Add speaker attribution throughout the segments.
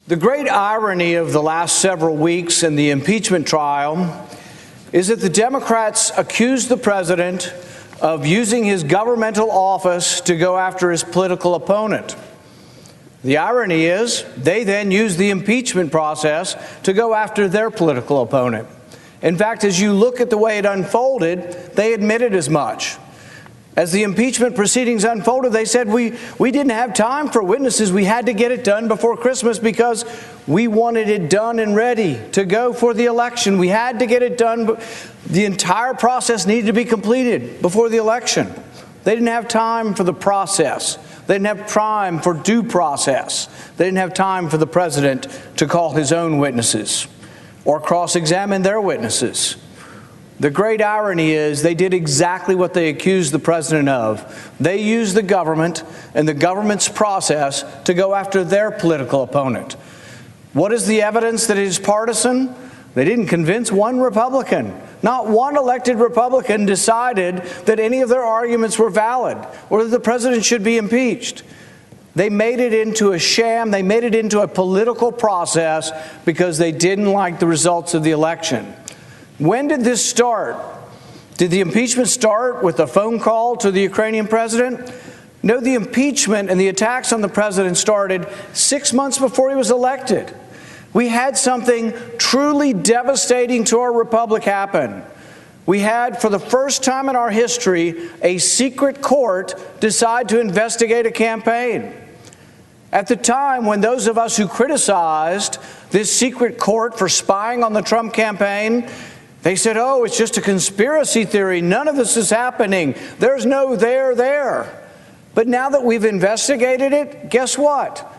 Speaker 1: The great irony of the last several weeks in the impeachment trial is that the Democrats accused the president of using his governmental office to go after his political opponent. The irony is they then used the impeachment process to go after their political opponent. In fact, as you look at the way it unfolded, they admitted as much. As the impeachment proceedings unfolded, they said, we didn't have time for witnesses. We had to get it done before Christmas because we wanted it done and ready to go for the election. We had to get it done. The entire process needed to be completed before the election. They didn't have time for the process. They didn't have time for due process. They didn't have time for the president to call his own witnesses or cross-examine their witnesses. The great irony is they did exactly what they accused the president of. They used the government and the government's process to go after their political opponent. What is the evidence that it is partisan? They didn't convince one Republican. Not one elected Republican decided that any of their arguments were valid or that the president should be impeached. They made it into a sham. They made it into a political process because they didn't like the results of the election. When did this start? Did the impeachment start with a phone call to the Ukrainian president? No, the impeachment and the attacks on the president started 6 months before he was elected. We had something truly devastating to our republic happen. We had, for the first time in our history, a secret court decide to investigate a campaign. At the time when those of us who criticized this secret court for spying on the Trump campaign, they said, oh, it's just a conspiracy theory. None of this is happening. There's no there. But now that we've investigated it, guess what?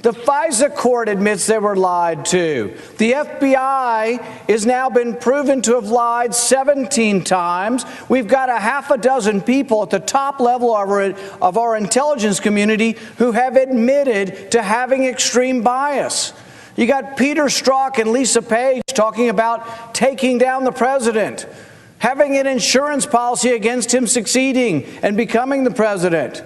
Speaker 1: The FISA court admits they were lied to. The FBI has now been proven to have lied 17 times. We've got a half a dozen people at the top level of our intelligence community who have admitted to having extreme bias. You got Peter Strzok and Lisa Page talking about taking down the president, having an insurance policy against him succeeding and becoming the president.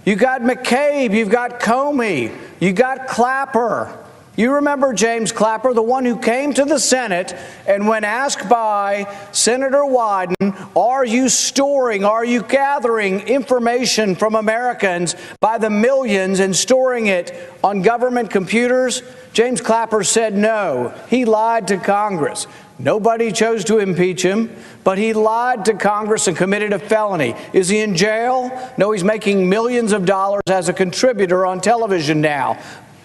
Speaker 1: You got McCabe, you've got Comey, you got Clapper. You remember James Clapper, the one who came to the Senate and when asked by Senator Wyden, are you gathering information from Americans by the millions and storing it on government computers? James Clapper said no. He lied to Congress. Nobody chose to impeach him, but he lied to Congress and committed a felony. Is he in jail? No, he's making millions of dollars as a contributor on television now,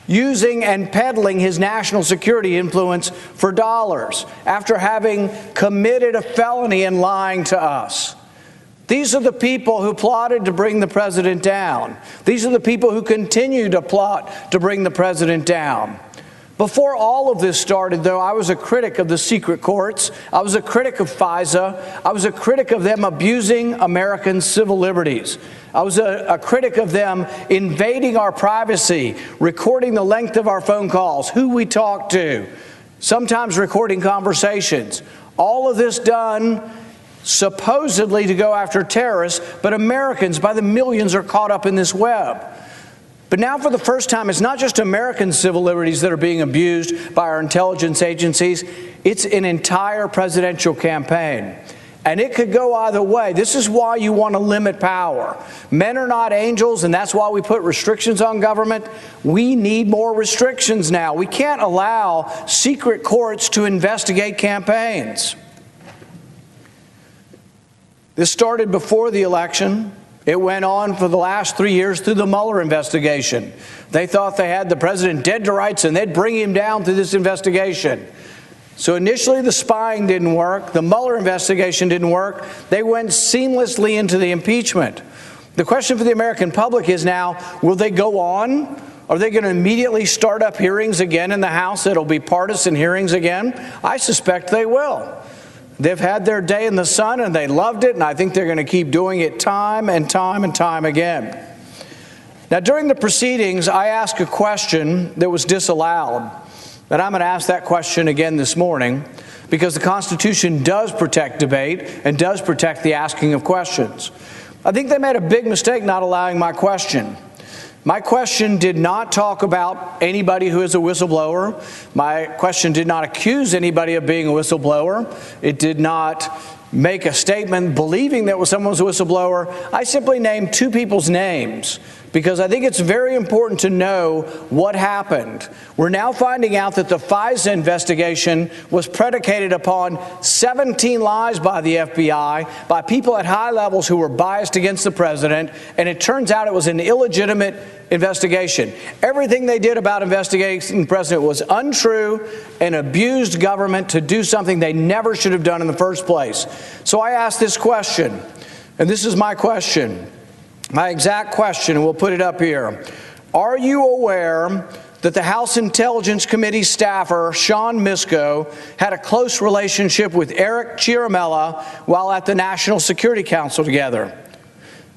Speaker 1: using and peddling his national security influence for dollars after having committed a felony and lying to us. These are the people who plotted to bring the president down. These are the people who continue to plot to bring the president down. Before all of this started, though, I was a critic of the secret courts. I was a critic of FISA. I was a critic of them abusing American civil liberties. I was a critic of them invading our privacy, recording the length of our phone calls, who we talk to, sometimes recording conversations. All of this done supposedly to go after terrorists, but Americans by the millions are caught up in this web. But now for the first time, it's not just American civil liberties that are being abused by our intelligence agencies. It's an entire presidential campaign. And it could go either way. This is why you want to limit power. Men are not angels, and that's why we put restrictions on government. We need more restrictions now. We can't allow secret courts to investigate campaigns. This started before the election. It went on for the last 3 years through the Mueller investigation. They thought they had the president dead to rights and they'd bring him down through this investigation. So initially the spying didn't work. The Mueller investigation didn't work. They went seamlessly into the impeachment. The question for the American public is now, will they go on? Are they going to immediately start up hearings again in the House that'll be partisan hearings again? I suspect they will. They've had their day in the sun and they loved it, and I think they're going to keep doing it time and time and time again. Now, during the proceedings, I asked a question that was disallowed, and I'm going to ask that question again this morning because the Constitution does protect debate and does protect the asking of questions. I think they made a big mistake not allowing my question. My question did not talk about anybody who is a whistleblower. My question did not accuse anybody of being a whistleblower. It did not make a statement believing that someone was a whistleblower. I simply named two people's names because I think it's very important to know what happened. We're now finding out that the FISA investigation was predicated upon 17 lies by the FBI, by people at high levels who were biased against the president, and it turns out it was an illegitimate investigation. Everything they did about investigating the president was untrue and abused government to do something they never should have done in the first place. So I asked this question, and this is my question. My exact question, and we'll put it up here. Are you aware that the House Intelligence Committee staffer, Shawn Misko, had a close relationship with Eric Ciaramella while at the National Security Council together?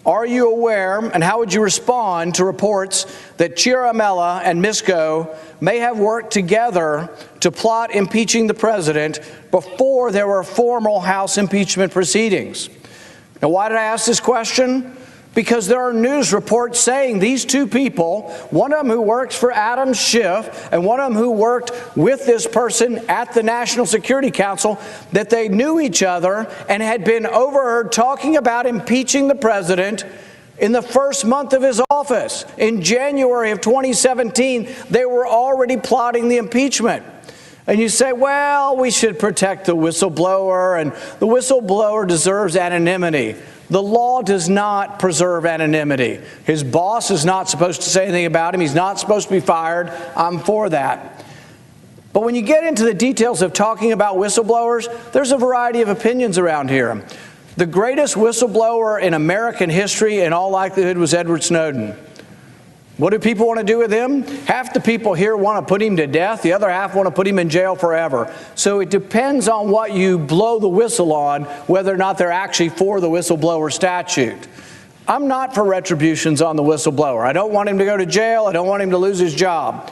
Speaker 1: Are you aware, and how would you respond to reports that Ciaramella and Misko may have worked together to plot impeaching the president before there were formal House impeachment proceedings? Now, why did I ask this question? Because there are news reports saying these two people, one of them who works for Adam Schiff and one of them who worked with this person at the National Security Council, that they knew each other and had been overheard talking about impeaching the president in the first month of his office. In January of 2017, they were already plotting the impeachment. And you say, well, we should protect the whistleblower, and the whistleblower deserves anonymity. The law does not preserve anonymity. His boss is not supposed to say anything about him. He's not supposed to be fired. I'm for that. But when you get into the details of talking about whistleblowers, there's a variety of opinions around here. The greatest whistleblower in American history, in all likelihood, was Edward Snowden. What do people want to do with him? Half the people here want to put him to death. The other half want to put him in jail forever. So it depends on what you blow the whistle on, whether or not they're actually for the whistleblower statute. I'm not for retributions on the whistleblower. I don't want him to go to jail. I don't want him to lose his job.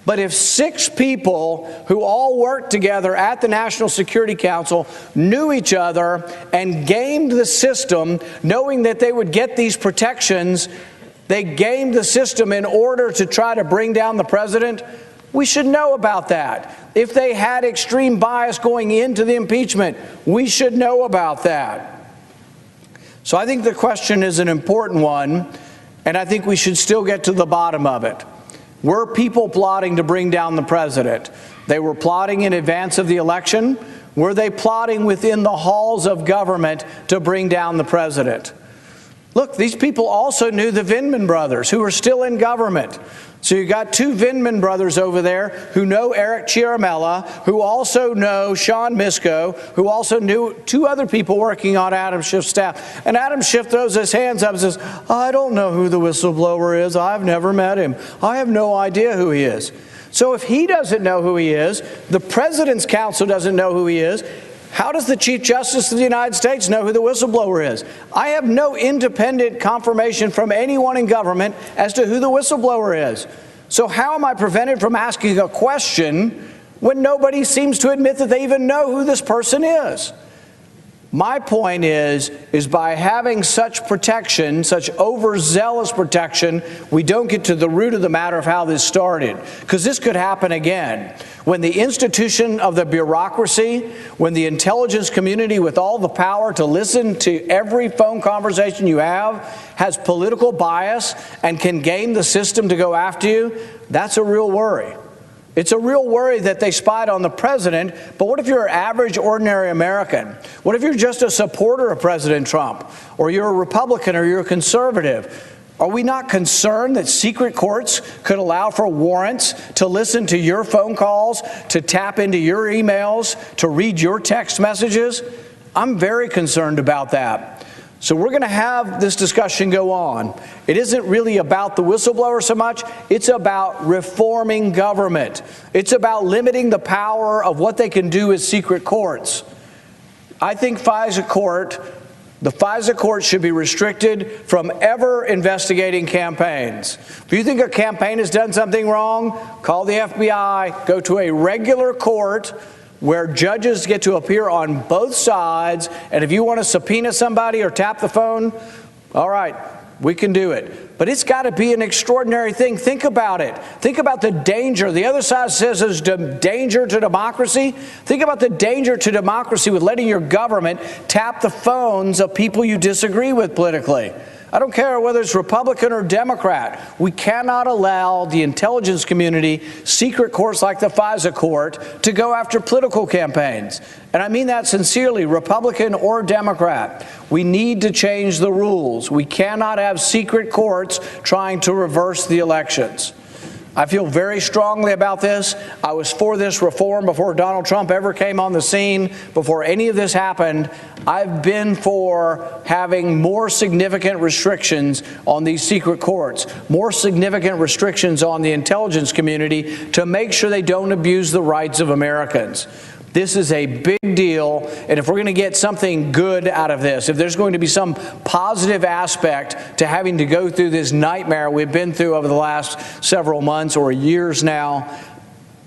Speaker 1: But if 6 people who all worked together at the National Security Council knew each other and gamed the system, knowing that they would get these protections, they gamed the system in order to try to bring down the president, we should know about that. If they had extreme bias going into the impeachment, we should know about that. So I think the question is an important one, and I think we should still get to the bottom of it. Were people plotting to bring down the president? They were plotting in advance of the election. Were they plotting within the halls of government to bring down the president? Look, these people also knew the Vindman brothers, who are still in government. So you got 2 Vindman brothers over there who know Eric Ciaramella, who also know Shawn Misko, who also knew 2 other people working on Adam Schiff's staff. And Adam Schiff throws his hands up and says, I don't know who the whistleblower is. I've never met him. I have no idea who he is. So if he doesn't know who he is, the President's Counsel doesn't know who he is, how does the Chief Justice of the United States know who the whistleblower is? I have no independent confirmation from anyone in government as to who the whistleblower is. So how am I prevented from asking a question when nobody seems to admit that they even know who this person is? My point is by having such protection, such overzealous protection, we don't get to the root of the matter of how this started. Because this could happen again. When the institution of the bureaucracy, when the intelligence community with all the power to listen to every phone conversation you have, has political bias and can game the system to go after you, that's a real worry. It's a real worry that they spied on the president, but what if you're an average, ordinary American? What if you're just a supporter of President Trump, or you're a Republican, or you're a conservative? Are we not concerned that secret courts could allow for warrants to listen to your phone calls, to tap into your emails, to read your text messages? I'm very concerned about that. So we're going to have this discussion go on. It isn't really about the whistleblower so much. It's about reforming government. It's about limiting the power of what they can do as secret courts. I think the FISA court should be restricted from ever investigating campaigns. If you think a campaign has done something wrong, call the FBI, go to a regular court where judges get to appear on both sides, and if you want to subpoena somebody or tap the phone, all right, We can do it. But it's got to be an extraordinary thing. Think about it. Think about the danger. The other side says there's danger to democracy. Think about the danger to democracy with letting your government tap the phones of people you disagree with politically. I don't care whether it's Republican or Democrat. We cannot allow the intelligence community, secret courts like the FISA court, to go after political campaigns. And I mean that sincerely, Republican or Democrat. We need to change the rules. We cannot have secret courts trying to reverse the elections. I feel very strongly about this. I was for this reform before Donald Trump ever came on the scene, before any of this happened. I've been for having more significant restrictions on these secret courts, more significant restrictions on the intelligence community to make sure they don't abuse the rights of Americans. This is a big deal, and if we're going to get something good out of this, if there's going to be some positive aspect to having to go through this nightmare we've been through over the last several months or years now,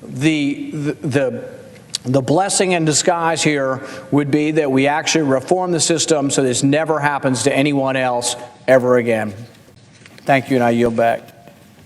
Speaker 1: the blessing in disguise here would be that we actually reform the system so this never happens to anyone else ever again. Thank you, and I yield back.